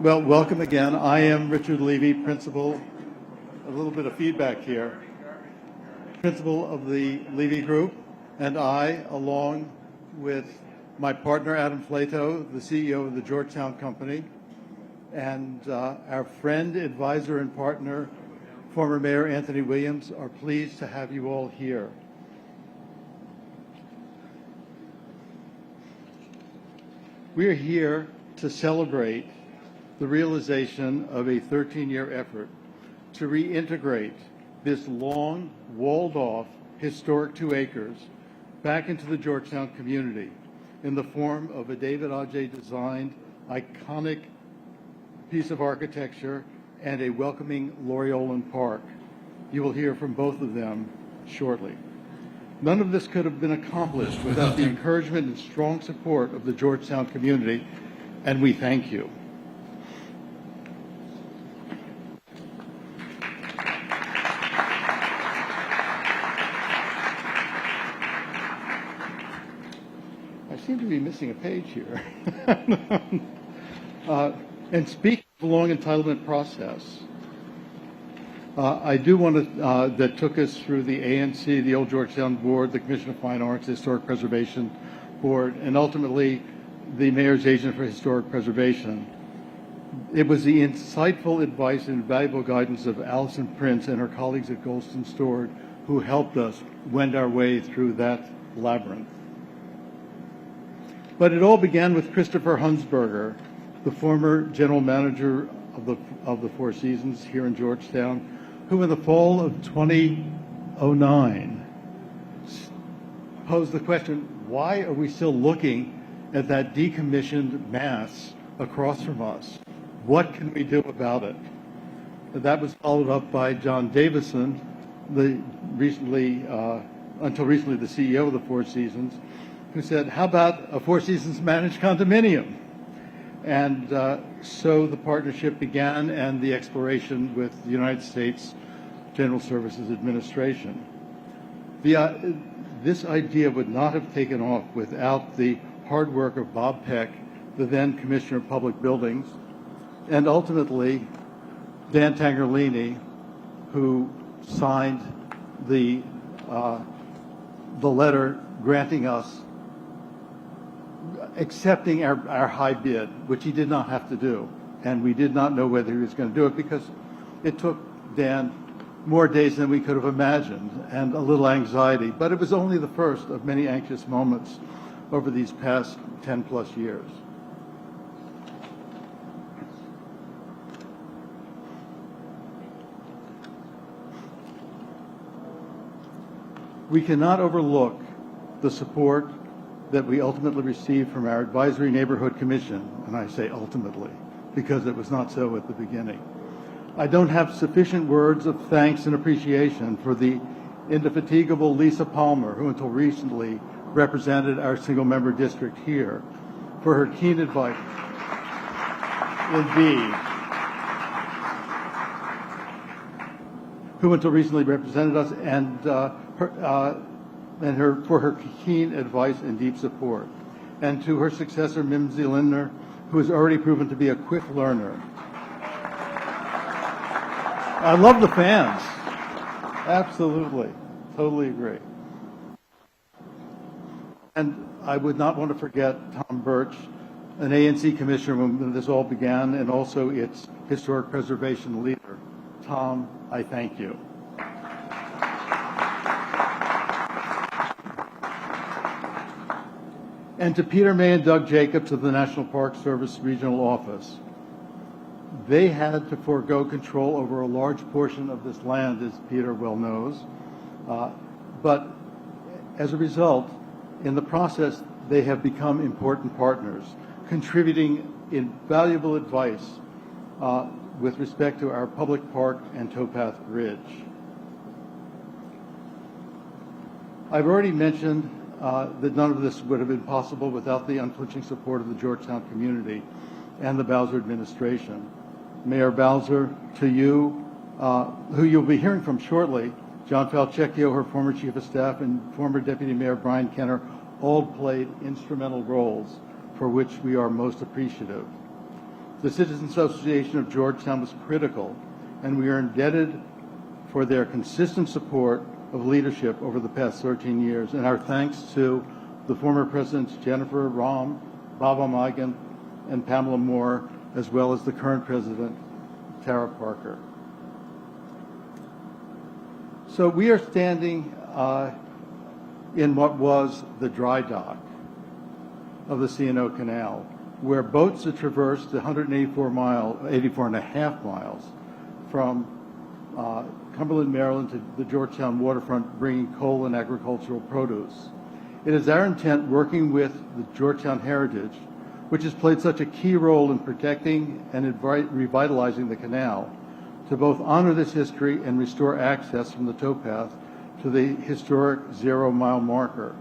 Well, welcome again. I am Richard Levy, principal, a little bit of feedback here, principal of the Levy Group, and I, along with my partner Adam Flato, the CEO of the Georgetown Company, and our friend, advisor, and partner, former Mayor Anthony Williams, are pleased to have you all here. We are here to celebrate the realization of a 13-year effort to reintegrate this long, walled-off, historic 2 acres back into the Georgetown community in the form of a David Adjaye designed, iconic piece of architecture and a welcoming Laureolin Park. You will hear from both of them shortly. None of this could have been accomplished without the encouragement and strong support of the Georgetown community, and we thank you. I seem to be missing a page here. And speaking of the long entitlement process, I do want to, that took us through the ANC, the Old Georgetown Board, the Commission of Fine Arts, the Historic Preservation Board, and ultimately the Mayor's Agent for Historic Preservation. It was the insightful advice and valuable guidance of Allison Prince and her colleagues at Goldston Stewart who helped us wend our way through that labyrinth. But it all began with Christopher Hunsberger, the former general manager of the Four Seasons here in Georgetown, who in the fall of 2009 posed the question, why are we still looking at that decommissioned mass across from us? What can we do about it? That was followed up by John Davison, until recently the CEO of the Four Seasons, who said, how about a Four Seasons managed condominium? And so the partnership began and the exploration with the United States General Services Administration. This idea would not have taken off without the hard work of Bob Peck, the then Commissioner of Public Buildings, and ultimately Dan Tangerlini, who signed the letter granting us accepting our high bid, which he did not have to do. And we did not know whether he was going to do it because it took Dan more days than we could have imagined and a little anxiety. But it was only the first of many anxious moments over these past 10 plus years. We cannot overlook the support that we ultimately received from our Advisory Neighborhood Commission, and I say ultimately because it was not so at the beginning. I don't have sufficient words of thanks and appreciation for the indefatigable Lisa Palmer, who until recently represented our single-member district here, for her keen advice. Indeed. Who until recently represented us, and for her keen advice and deep support. And to her successor, Mimsy Lindner, who has already proven to be a quick learner. I love the fans. Absolutely. Totally agree. And I would not want to forget Tom Birch, an ANC commissioner when this all began, and also its historic preservation leader. Tom, I thank you. And to Peter May and Doug Jacobs of the National Park Service Regional Office. They had to forego control over a large portion of this land, as Peter well knows. But as a result, in the process, they have become important partners, contributing invaluable advice with respect to our public park and towpath bridge. I've already mentioned that none of this would have been possible without the unflinching support of the Georgetown community and the Bowser administration. Mayor Bowser, to you, who you'll be hearing from shortly, John Falchecchio, her former chief of staff, and former Deputy Mayor Brian Kenner, all played instrumental roles for which we are most appreciative. The Citizens Association of Georgetown was critical, and we are indebted for their consistent support of leadership over the past 13 years. And our thanks to the former presidents Jennifer Rahm, Baba Magan, and Pamela Moore, as well as the current president, Tara Parker. So we are standing in what was the dry dock of the C&O Canal, where boats had traversed the 84 and a half miles from Cumberland, Maryland to the Georgetown waterfront, bringing coal and agricultural produce. It is our intent, working with the Georgetown Heritage, which has played such a key role in protecting and revitalizing the canal, to both honor this history and restore access from the towpath to the historic 0-mile marker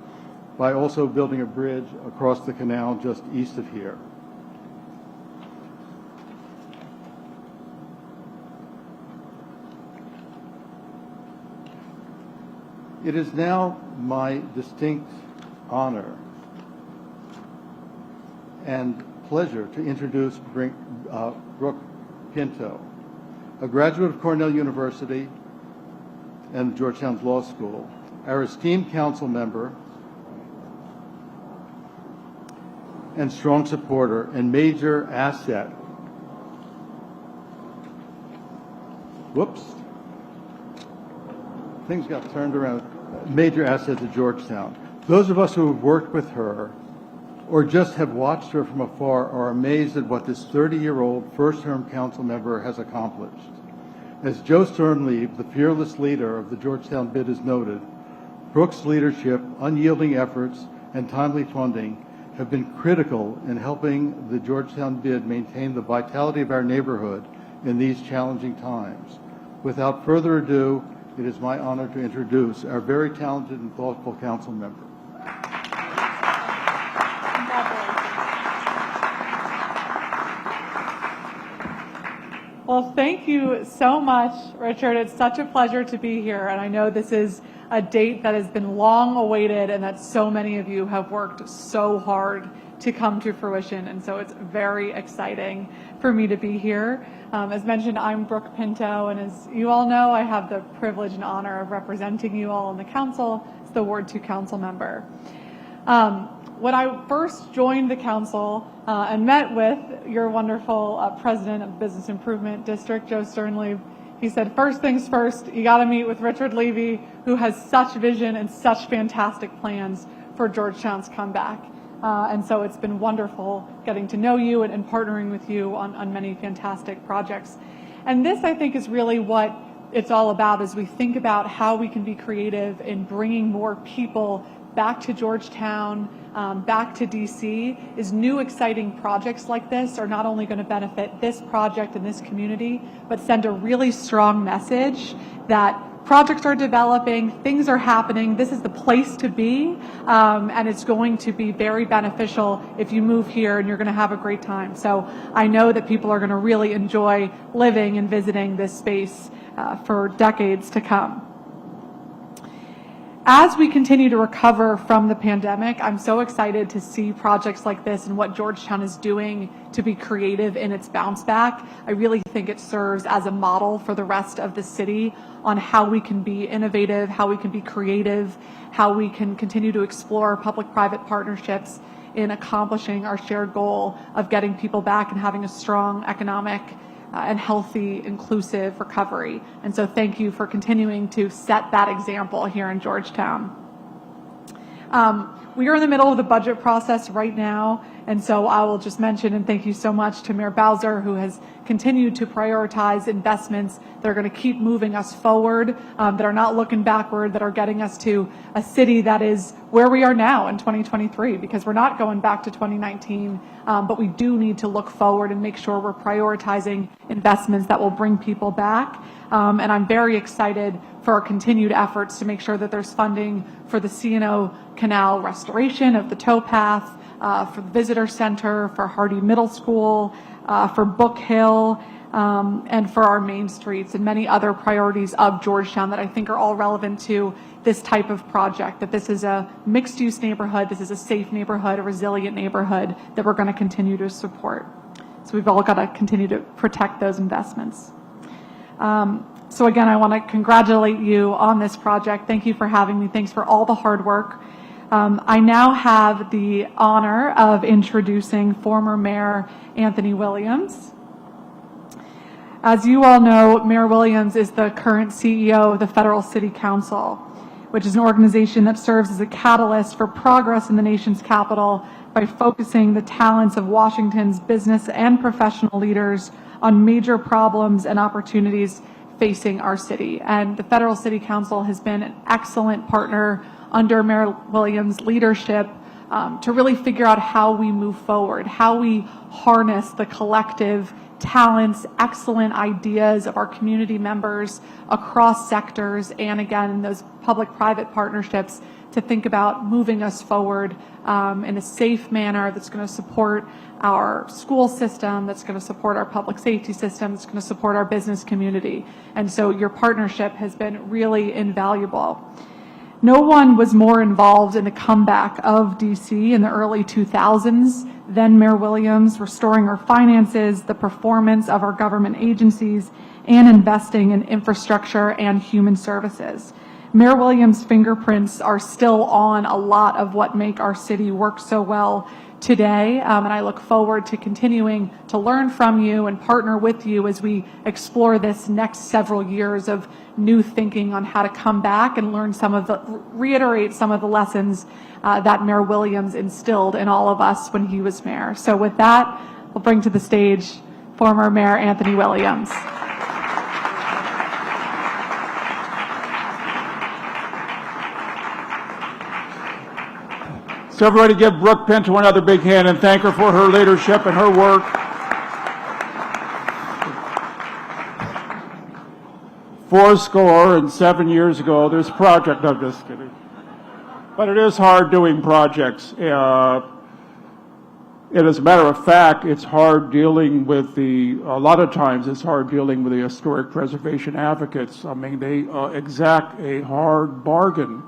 by also building a bridge across the canal just east of here. It is now my distinct honor and pleasure to introduce Brooke Pinto, a graduate of Cornell University and Georgetown's Law School, our esteemed council member and strong supporter and major asset. Whoops. Things got turned around. Major asset to Georgetown. Those of us who have worked with her or just have watched her from afar are amazed at what this 30-year-old first-term council member has accomplished. As Joe Sternlieb, the fearless leader of the Georgetown bid, has noted, Brooke's leadership, unyielding efforts, and timely funding have been critical in helping the Georgetown bid maintain the vitality of our neighborhood in these challenging times. Without further ado, it is my honor to introduce our very talented and thoughtful council member. Well, thank you so much, Richard. It's such a pleasure to be here, and I know this is a date that has been long awaited and that so many of you have worked so hard to come to fruition, and so it's very exciting for me to be here. As mentioned, I'm Brooke Pinto, and as you all know, I have the privilege and honor of representing you all in the council as the Ward 2 council member. When I first joined the council and met with your wonderful president of Business Improvement District, Joe Sternlieb, he said, first things first, you got to meet with Richard Levy, who has such vision and such fantastic plans for Georgetown's comeback. And so it's been wonderful getting to know you and partnering with you on many fantastic projects. And this, I think, is really what it's all about as we think about how we can be creative in bringing more people back to Georgetown, back to DC, is new exciting projects like this are not only going to benefit this project and this community, but send a really strong message that projects are developing, things are happening, this is the place to be, and it's going to be very beneficial if you move here and you're going to have a great time. So I know that people are going to really enjoy living and visiting this space for decades to come. As we continue to recover from the pandemic, I'm so excited to see projects like this and what Georgetown is doing to be creative in its bounce back. I really think it serves as a model for the rest of the city on how we can be innovative, how we can be creative, how we can continue to explore public-private partnerships in accomplishing our shared goal of getting people back and having a strong economic and healthy, inclusive recovery. And so thank you for continuing to set that example here in Georgetown. We are in the middle of the budget process right now, and so I will just mention and thank you so much to Mayor Bowser, who has continued to prioritize investments that are going to keep moving us forward, that are not looking backward, that are getting us to a city that is where we are now in 2023, because we're not going back to 2019, but we do need to look forward and make sure we're prioritizing investments that will bring people back. And I'm very excited for our continued efforts to make sure that there's funding for the C&O Canal restoration of the towpath, for the visitor center, for Hardy Middle School, for Book Hill, and for our main streets and many other priorities of Georgetown that I think are all relevant to this type of project, that this is a mixed-use neighborhood, this is a safe neighborhood, a resilient neighborhood that we're going to continue to support. So we've all got to continue to protect those investments. So again, I want to congratulate you on this project. Thank you for having me. Thanks for all the hard work. I now have the honor of introducing former Mayor Anthony Williams. As you all know, Mayor Williams is the current CEO of the Federal City Council, which is an organization that serves as a catalyst for progress in the nation's capital by focusing the talents of Washington's business and professional leaders on major problems and opportunities facing our city. And the Federal City Council has been an excellent partner under Mayor Williams' leadership to really figure out how we move forward, how we harness the collective talents, excellent ideas of our community members across sectors, and again, in those public-private partnerships to think about moving us forward in a safe manner that's going to support our school system, that's going to support our public safety system, that's going to support our business community. And so your partnership has been really invaluable. No one was more involved in the comeback of DC in the early 2000s than Mayor Williams, restoring our finances, the performance of our government agencies, and investing in infrastructure and human services. Mayor Williams' fingerprints are still on a lot of what make our city work so well today, and I look forward to continuing to learn from you and partner with you as we explore this next several years of new thinking on how to come back and reiterate some of the lessons that Mayor Williams instilled in all of us when he was mayor. So with that, we'll bring to the stage former Mayor Anthony Williams. So everybody give Brooke Pinto another big hand and thank her for her leadership and her work. Fourscore and 7 years ago, this project, I'm just kidding. But it is hard doing projects. And as a matter of fact, it's hard dealing with a lot of times it's hard dealing with the historic preservation advocates. I mean, they exact a hard bargain.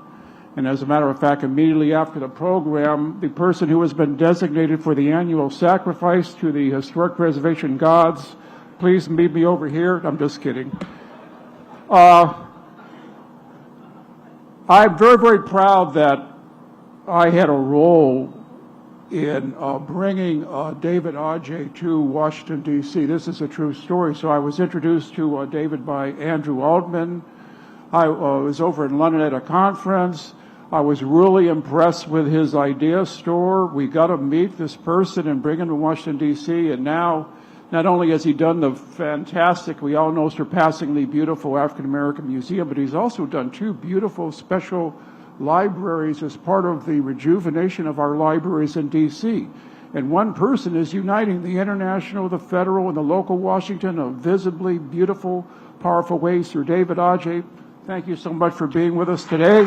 And as a matter of fact, immediately after the program, the person who has been designated for the annual sacrifice to the historic preservation gods, please meet me over here. I'm just kidding. I'm very, very proud that I had a role in bringing David Adjaye to Washington, D.C. This is a true story. So I was introduced to David by Andrew Altman. I was over in London at a conference. I was really impressed with his idea store. We got to meet this person and bring him to Washington, D.C. And now, not only has he done the fantastic, we all know, surpassingly beautiful African-American Museum, but he's also done 2 beautiful special libraries as part of the rejuvenation of our libraries in D.C. And one person is uniting the international, the federal, and the local Washington in visibly beautiful, powerful ways through David Adjaye. Thank you so much for being with us today.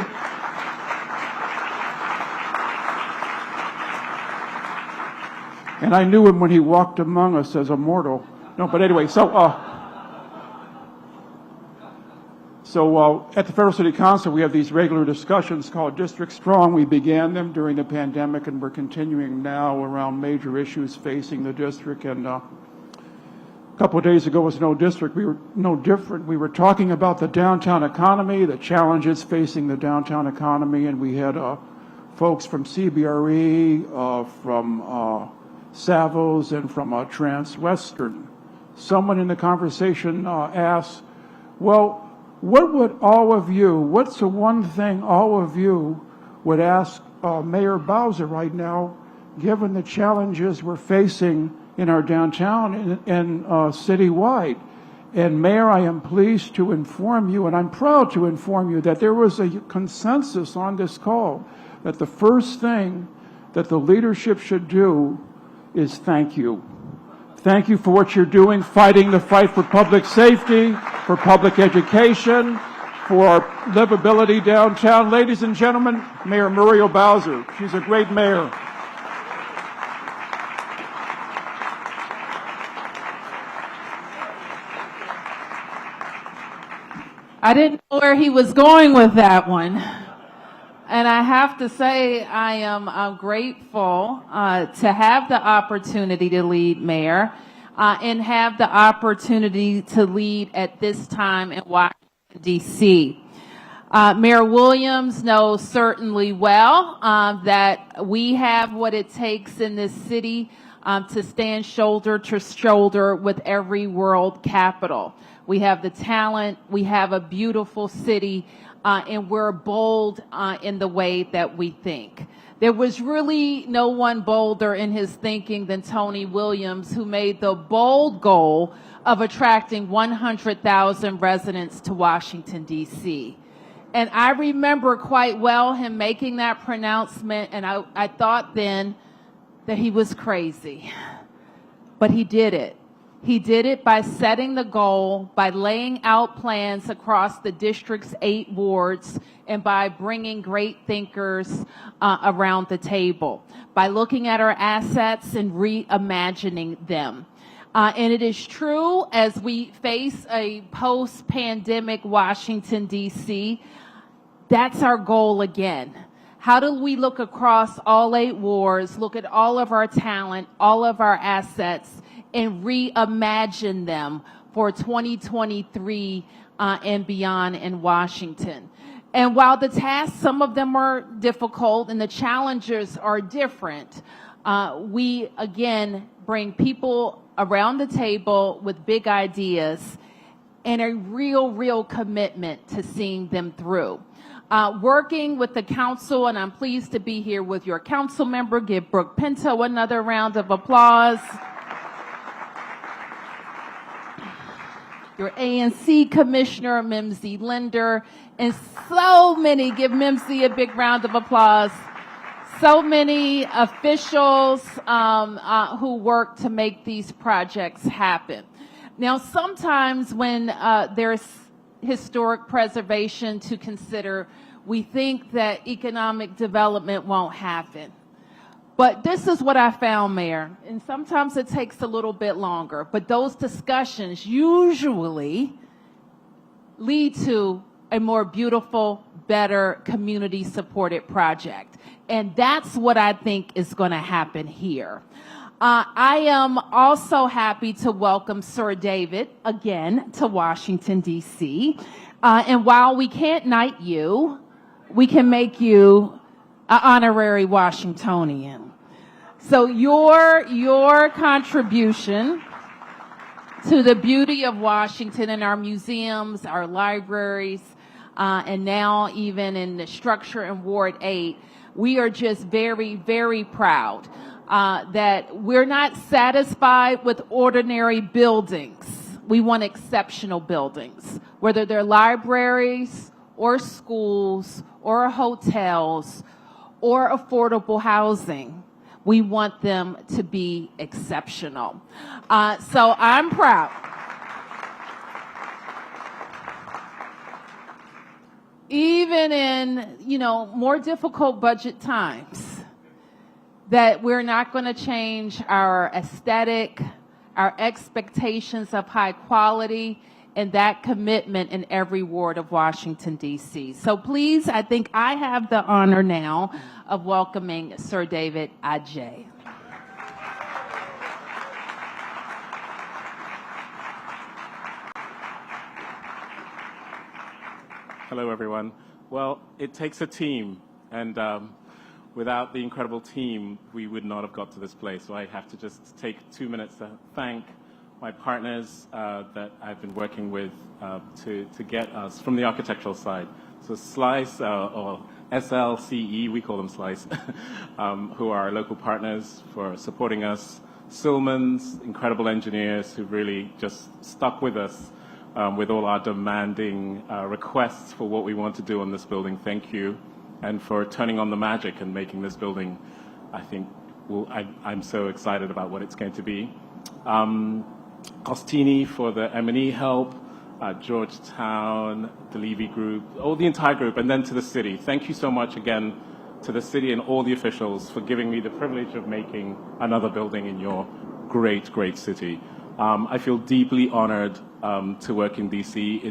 And I knew him when he walked among us as a mortal. No, but anyway, so at the Federal City Council, we have these regular discussions called District Strong. We began them during the pandemic, and we're continuing now around major issues facing the district. And a couple of days ago was no different. We were talking about the downtown economy, the challenges facing the downtown economy, and we had folks from CBRE, from Savills, and from Transwestern. Someone in the conversation asked, well, what's the one thing all of you would ask Mayor Bowser right now, given the challenges we're facing in our downtown and citywide? And Mayor, I am pleased to inform you, and I'm proud to inform you, that there was a consensus on this call that the first thing that the leadership should do is thank you. Thank you for what you're doing, fighting the fight for public safety, for public education, for livability downtown. Ladies and gentlemen, Mayor Muriel Bowser. She's a great mayor. I didn't know where he was going with that one. And I have to say, I'm grateful to have the opportunity to lead mayor. and have the opportunity to lead at this time in Washington, D.C. Mayor Williams knows certainly well that we have what it takes in this city to stand shoulder to shoulder with every world capital. We have the talent, we have a beautiful city, and we're bold in the way that we think. There was really no one bolder in his thinking than Tony Williams, who made the bold goal of attracting 100,000 residents to Washington, D.C. And I remember quite well him making that pronouncement, and I thought then that he was crazy. But he did it. He did it by setting the goal, by laying out plans across the district's 8 wards, and by bringing great thinkers around the table, by looking at our assets and reimagining them. And it is true, as we face a post-pandemic Washington, D.C., that's our goal again. How do we look across all 8 wards, look at all of our talent, all of our assets, and reimagine them for 2023 and beyond in Washington? And while the tasks, some of them are difficult and the challenges are different, we, again, bring people around the table with big ideas and a real commitment to seeing them through. Working with the council, and I'm pleased to be here with your council member. Give Brooke Pinto another round of applause. Your ANC commissioner, Mimsy Linder, and so many, give Mimsy a big round of applause. So many officials who work to make these projects happen. Now, sometimes when there's historic preservation to consider, we think that economic development won't happen. But this is what I found, Mayor, and sometimes it takes a little bit longer, but those discussions usually lead to a more beautiful, better, community-supported project. And that's what I think is going to happen here. I am also happy to welcome Sir David again to Washington, D.C. And while we can't knight you, we can make you an honorary Washingtonian. So your contribution to the beauty of Washington and our museums, our libraries, and now even in the structure in Ward 8, we are just very proud that we're not satisfied with ordinary buildings. We want exceptional buildings, whether they're libraries or schools or hotels or affordable housing. We want them to be exceptional. So I'm proud. Even in, more difficult budget times, that we're not going to change our aesthetic, our expectations of high quality, and that commitment in every ward of Washington, D.C. So please, I think I have the honor now of welcoming Sir David Adjaye. Hello, everyone. Well, it takes a team, and without the incredible team, we would not have got to this place. So I have to just take 2 minutes to thank my partners that I've been working with to get us from the architectural side. So Slice, or SLCE, we call them Slice, who are our local partners for supporting us. Silman's, incredible engineers who really just stuck with us with all our demanding requests for what we want to do on this building. Thank you. And for turning on the magic and making this building, I think, I'm so excited about what it's going to be. Costini for the M&E help, Georgetown, the Levy Group, the entire group, and then to the city. Thank you so much again to the city and all the officials for giving me the privilege of making another building in your great city. I feel deeply honored to work in DC.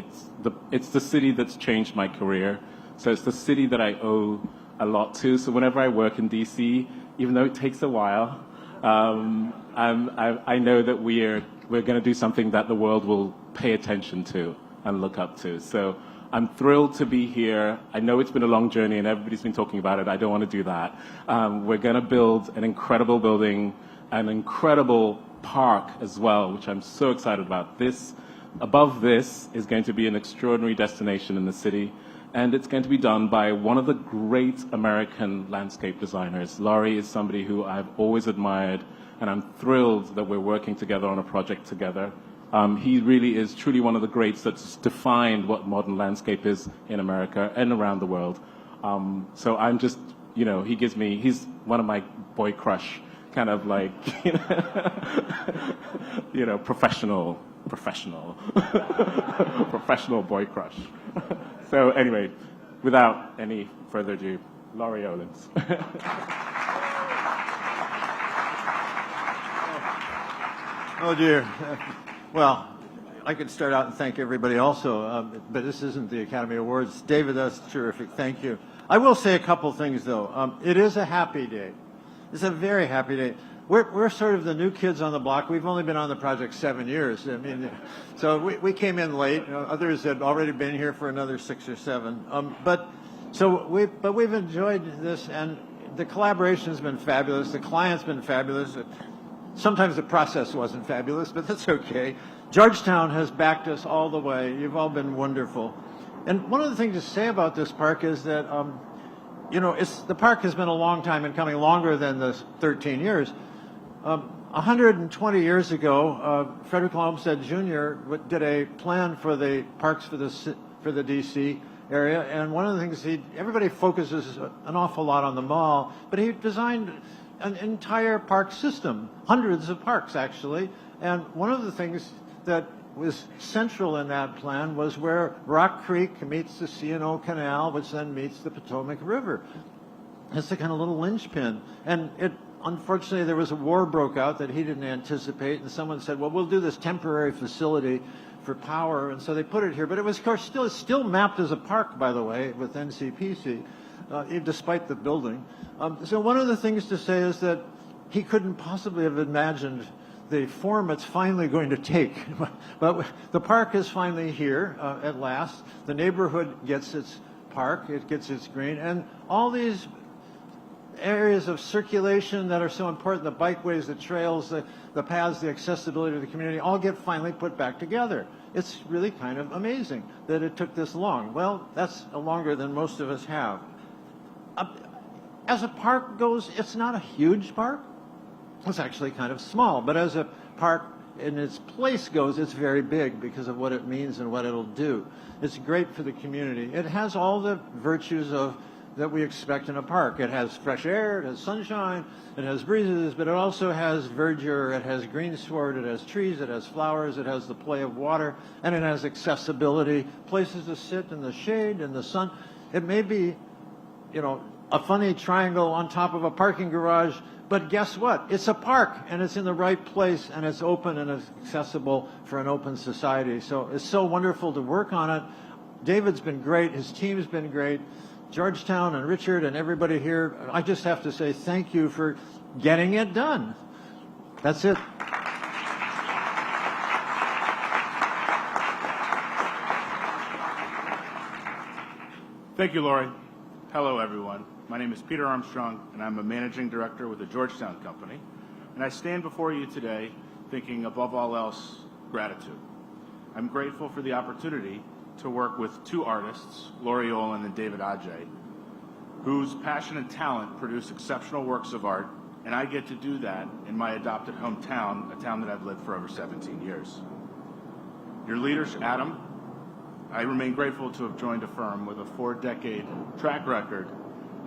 It's the city that's changed my career. So it's the city that I owe a lot to. So whenever I work in DC, even though it takes a while, I know that we're going to do something that the world will pay attention to and look up to. So I'm thrilled to be here. I know it's been a long journey and everybody's been talking about it. I don't want to do that. We're going to build an incredible building, an incredible park as well, which I'm so excited about. Above this is going to be an extraordinary destination in the city, and it's going to be done by one of the great American landscape designers. Laurie is somebody who I've always admired, and I'm thrilled that we're working together on a project together. He really is truly one of the greats that's defined what modern landscape is in America and around the world. So I'm just, he's one of my boy crush, kind of like, professional boy crush. So anyway, without any further ado, Laurie Olins. Oh dear. Well, I could start out and thank everybody also, but this isn't the Academy Awards. David, that's terrific. Thank you. I will say a couple things though. It is a happy day. It's a very happy day. We're sort of the new kids on the block. We've only been on the project 7 years. I mean, so we came in late. Others had already been here for another 6 or 7. But we've enjoyed this, and the collaboration's been fabulous. The client's been fabulous. Sometimes the process wasn't fabulous, but that's okay. Georgetown has backed us all the way. You've all been wonderful. And one of the things to say about this park is that, the park has been a long time in coming, longer than the 13 years. 120 years ago, Frederick Olmsted Jr. did a plan for the parks for the D.C. area, and one of the things everybody focuses an awful lot on the mall, but he designed an entire park system, hundreds of parks actually, and one of the things that was central in that plan was where Rock Creek meets the C&O Canal, which then meets the Potomac River. It's the kind of little linchpin, and unfortunately, there was a war broke out that he didn't anticipate, and someone said, well, we'll do this temporary facility for power, and so they put it here. But it was, of course, still mapped as a park, by the way, with NCPC, despite the building. So one of the things to say is that he couldn't possibly have imagined the form it's finally going to take. But the park is finally here at last. The neighborhood gets its park, it gets its green, and all these areas of circulation that are so important, the bikeways, the trails, the paths, the accessibility to the community, all get finally put back together. It's really kind of amazing that it took this long. Well, that's longer than most of us have. As a park goes, it's not a huge park. It's actually kind of small, but as a park in its place goes, it's very big because of what it means and what it'll do. It's great for the community. It has all the virtues that we expect in a park. It has fresh air, it has sunshine, it has breezes, but it also has verdure, it has greensward, it has trees, it has flowers, it has the play of water, and it has accessibility, places to sit in the shade, in the sun. It may be, a funny triangle on top of a parking garage, but guess what? It's a park, and it's in the right place, and it's open and it's accessible for an open society. So it's so wonderful to work on it. David's been great, his team's been great. Georgetown and Richard and everybody here, I just have to say thank you for getting it done. That's it. Thank you, Laurie. Hello, everyone. My name is Peter Armstrong, and I'm a managing director with the Georgetown Company. And I stand before you today thinking, above all else, gratitude. I'm grateful for the opportunity to work with two artists, Laurie Olin and David Adjaye, whose passion and talent produce exceptional works of art, and I get to do that in my adopted hometown, a town that I've lived for over 17 years. Your leadership, Adam, I remain grateful to have joined a firm with a 4-decade track record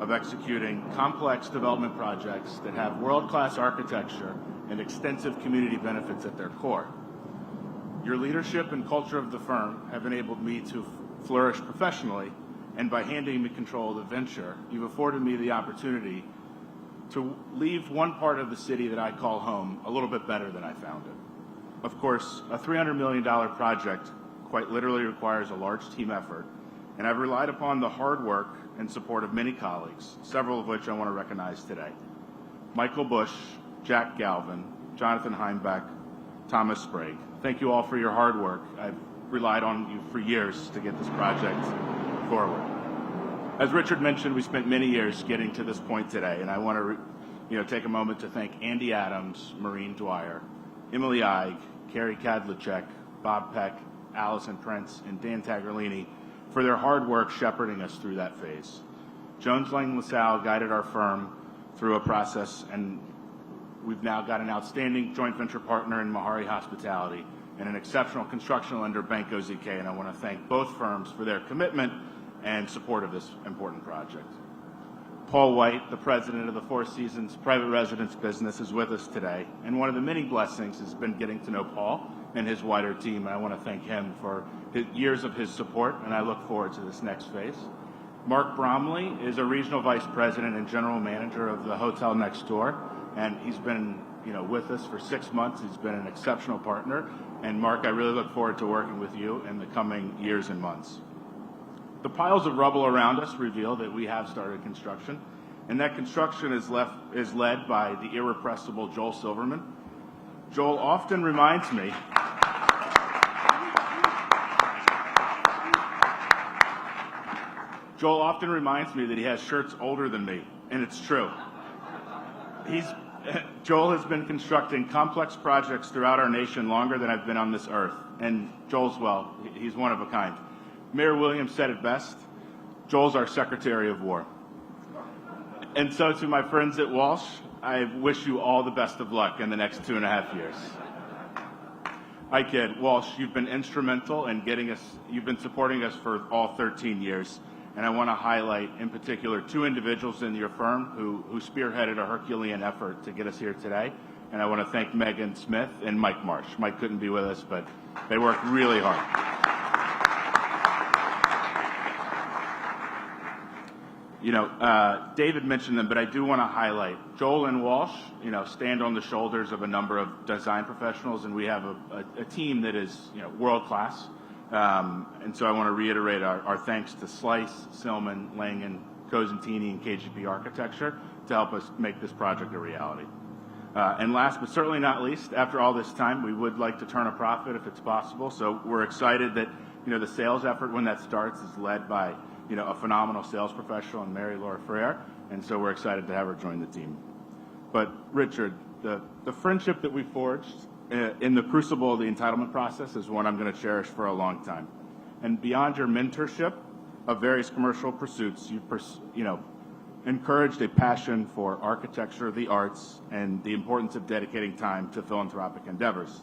of executing complex development projects that have world-class architecture and extensive community benefits at their core. Your leadership and culture of the firm have enabled me to flourish professionally, and by handing me control of the venture, you've afforded me the opportunity to leave one part of the city that I call home a little bit better than I found it. Of course, a $300 million project quite literally requires a large team effort, and I've relied upon the hard work and support of many colleagues, several of which I want to recognize today. Michael Bush, Jack Galvin, Jonathan Heimbeck, Thomas Sprague. Thank you all for your hard work. I've relied on you for years to get this project forward. As Richard mentioned, we spent many years getting to this point today, and I want to take a moment to thank Andy Adams, Maureen Dwyer, Emily Eig, Carrie Kadlacek, Bob Peck, Allison Prince, and Dan Tagliolini for their hard work shepherding us through that phase. Jones Lang LaSalle guided our firm through a process, and we've now got an outstanding joint venture partner in Mahari Hospitality and an exceptional construction lender, Bank OZK, and I want to thank both firms for their commitment and support of this important project. Paul White, the president of the Four Seasons private residence business, is with us today, and one of the many blessings has been getting to know Paul and his wider team, and I want to thank him for years of his support, and I look forward to this next phase. Mark Bromley is a regional vice president and general manager of the hotel next door, and he's been with us for 6 months. He's been an exceptional partner, and Mark, I really look forward to working with you in the coming years and months. The piles of rubble around us reveal that we have started construction, and that construction is led by the irrepressible Joel Silverman. Joel often reminds me that he has shirts older than me, and it's true. Joel has been constructing complex projects throughout our nation longer than I've been on this earth, and he's one of a kind. Mayor Williams said it best, Joel's our Secretary of War. And so to my friends at Walsh, I wish you all the best of luck in the next 2.5 years. I kid. Walsh, you've been instrumental in you've been supporting us for all 13 years. And I want to highlight in particular 2 individuals in your firm who spearheaded a Herculean effort to get us here today. And I want to thank Megan Smith and Mike Marsh. Mike couldn't be with us, but they worked really hard. David mentioned them, but I do want to highlight Joel and Walsh, stand on the shoulders of a number of design professionals, and we have a team that is, world class. And so I want to reiterate our thanks to Slice, Silman, Langen, Cosentini, and KGP Architecture to help us make this project a reality. And last but certainly not least, after all this time, we would like to turn a profit if it's possible. So we're excited that, the sales effort when that starts is led by a phenomenal sales professional in Mary Laura Frere, and so we're excited to have her join the team. But Richard, the friendship that we forged in the crucible of the entitlement process is one I'm going to cherish for a long time. And beyond your mentorship of various commercial pursuits, you've encouraged a passion for architecture, the arts, and the importance of dedicating time to philanthropic endeavors.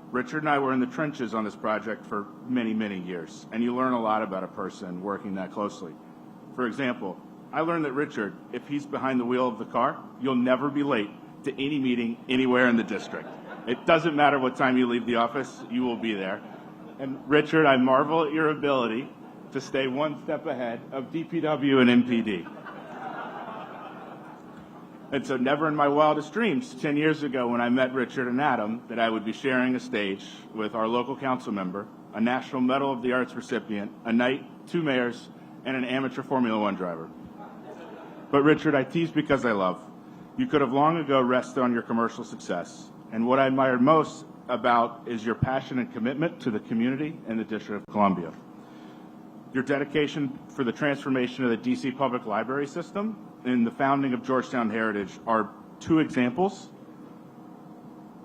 Richard and I were in the trenches on this project for many, many years, and you learn a lot about a person working that closely. For example, I learned that Richard, if he's behind the wheel of the car, you'll never be late to any meeting anywhere in the district. It doesn't matter what time you leave the office, you will be there. And Richard, I marvel at your ability to stay one step ahead of DPW and MPD. And so never in my wildest dreams, 10 years ago when I met Richard and Adam, that I would be sharing a stage with our local council member, a National Medal of the Arts recipient, a knight, 2 mayors, and an amateur Formula One driver. But Richard, I tease because I love. You could have long ago rested on your commercial success. And what I admired most about is your passion and commitment to the community and the District of Columbia. Your dedication for the transformation of the D.C. public library system and the founding of Georgetown Heritage are 2 examples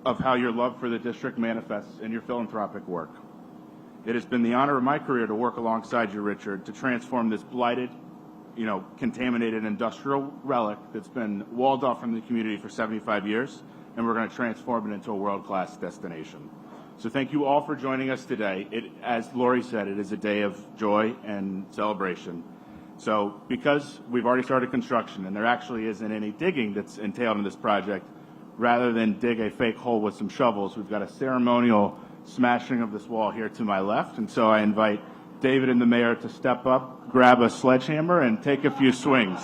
of how your love for the district manifests in your philanthropic work. It has been the honor of my career to work alongside you, Richard, to transform this blighted, contaminated industrial relic that's been walled off from the community for 75 years, and we're going to transform it into a world-class destination. So thank you all for joining us today. As Lori said, it is a day of joy and celebration. So because we've already started construction and there actually isn't any digging that's entailed in this project, rather than dig a fake hole with some shovels, we've got a ceremonial smashing of this wall here to my left. And so I invite David and the mayor to step up, grab a sledgehammer, and take a few swings.